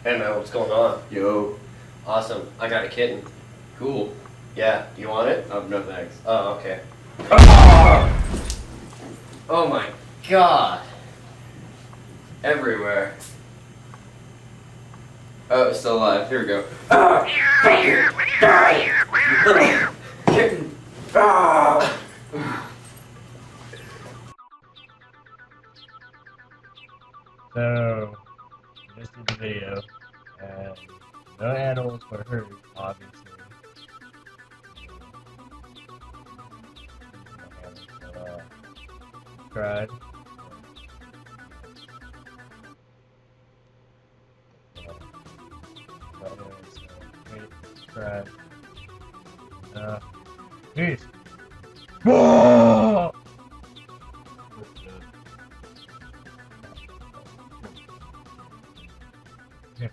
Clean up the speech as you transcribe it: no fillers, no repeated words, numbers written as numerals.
Hey man, what's going on? Yo. Awesome. I got a kitten. Cool. Yeah, do you want it? No thanks. Oh, okay. Ah! Oh my god. Everywhere. Oh, it's still alive. Here we go. Ah! Fucking die! You little kitten! Ah! So, just did the video, and no animals were hurt, obviously. No animals cried. But anyways, wait, subscribe. Peace! Whoa! Yeah.